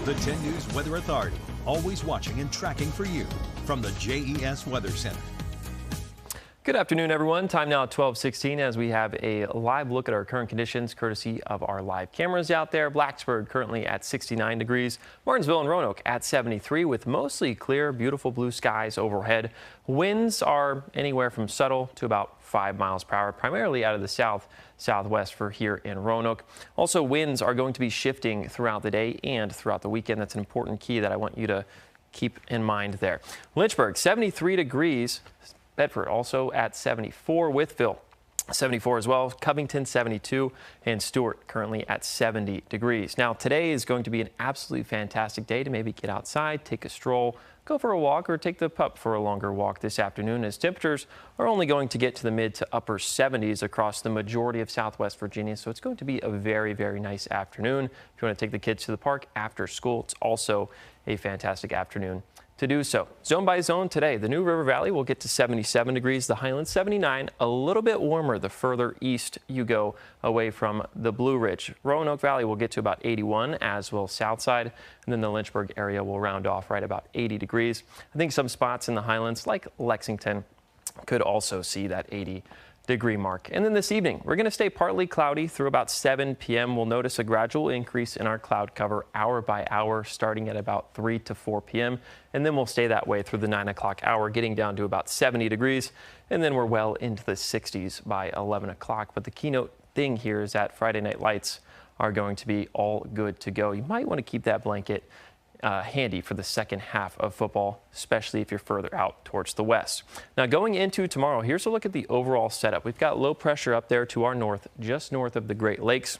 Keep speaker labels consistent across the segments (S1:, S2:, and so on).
S1: The 10 News Weather Authority, always watching and tracking for you from the JES Weather Center.
S2: Good afternoon, everyone. Time now at 12:16 as we have a live look at our current conditions courtesy of our live cameras out there. Blacksburg currently at 69 degrees. Martinsville and Roanoke at 73 with mostly clear, beautiful blue skies overhead. Winds are anywhere from subtle to about 5 miles per hour, primarily out of the southwest for here in Roanoke. Also, winds are going to be shifting throughout the day and throughout the weekend. That's an important key that I want you to keep in mind there. Lynchburg, 73 degrees. Bedford also at 74 with Phil. 74 as well. Covington 72 and Stewart currently at 70 degrees. Now today is going to be an absolutely fantastic day to maybe get outside, take a stroll, go for a walk, or take the pup for a longer walk this afternoon, as temperatures are only going to get to the mid to upper 70s across the majority of Southwest Virginia. So it's going to be a very, very nice afternoon. If you want to take the kids to the park after school, it's also a fantastic afternoon to do so. Zone by zone today, the New River Valley will get to 77 degrees, the Highlands 79, a little bit warmer the further east you go away from the Blue Ridge. Roanoke Valley will get to about 81, as will Southside, and then the Lynchburg area will round off right about 80 degrees. I think some spots in the Highlands, like Lexington, could also see that 80-degree mark. And then this evening, we're going to stay partly cloudy through about 7 p.m. We'll notice a gradual increase in our cloud cover hour by hour, starting at about 3 to 4 p.m. And then we'll stay that way through the 9 o'clock hour, getting down to about 70 degrees. And then we're well into the 60s by 11 o'clock. But the keynote thing here is that Friday night lights are going to be all good to go. You might want to keep that blanket handy for the second half of football, especially if you're further out towards the west. Now going into tomorrow, here's a look at the overall setup. We've got low pressure up there to our north, just north of the Great Lakes.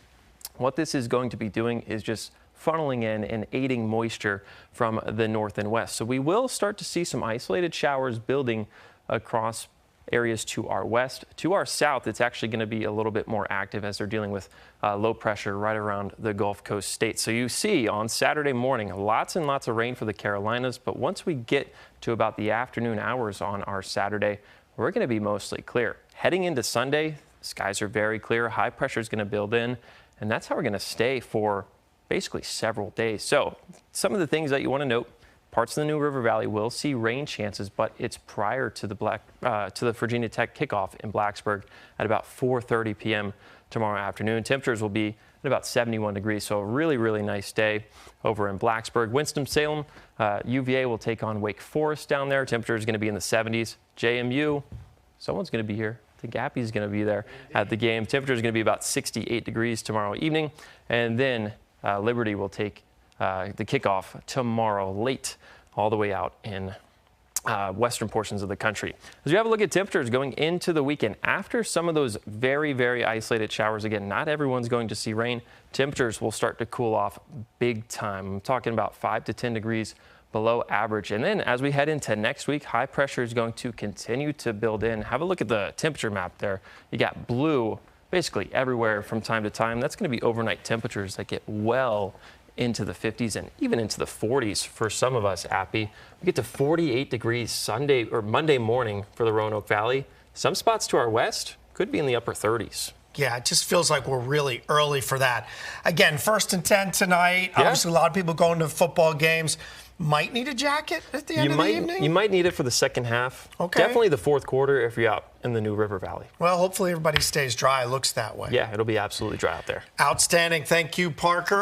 S2: What this is going to be doing is just funneling in and aiding moisture from the north and west. So we will start to see some isolated showers building across areas to our west. To our south, it's actually going to be a little bit more active as they're dealing with low pressure right around the Gulf Coast states. So you see on Saturday morning, lots and lots of rain for the Carolinas. But once we get to about the afternoon hours on our Saturday, we're going to be mostly clear. Heading into Sunday, skies are very clear. High pressure is going to build in, and that's how we're going to stay for basically several days. So some of the things that you want to note: parts of the New River Valley will see rain chances, but it's prior to the Virginia Tech kickoff in Blacksburg at about 4:30 p.m. tomorrow afternoon. Temperatures will be at about 71 degrees, so a really, really nice day over in Blacksburg. Winston-Salem, UVA will take on Wake Forest down there. Temperature is going to be in the 70s. JMU, someone's going to be here. I think Appy's going to be there at the game. Temperature is going to be about 68 degrees tomorrow evening, and then Liberty will take the kickoff tomorrow late, all the way out in western portions of the country. As we have a look at temperatures going into the weekend, after some of those very, very isolated showers, again, not everyone's going to see rain. Temperatures will start to cool off big time. I'm talking about 5 to 10 degrees below average. And then as we head into next week, high pressure is going to continue to build in. Have a look at the temperature map there. You got blue basically everywhere from time to time. That's going to be overnight temperatures that get well into the 50s and even into the 40s for some of us, Appy. We get to 48 degrees Sunday or Monday morning for the Roanoke Valley. Some spots to our west could be in the upper 30s.
S3: Yeah, it just feels like we're really early for that. Again, 1st and 10 tonight. Yeah. Obviously, a lot of people going to football games. Might need a jacket at the end of the evening?
S2: You might need it for the second half. Okay. Definitely the fourth quarter if you're out in the New River Valley.
S3: Well, hopefully everybody stays dry. It looks that way.
S2: Yeah, it'll be absolutely dry out there.
S3: Outstanding. Thank you, Parker.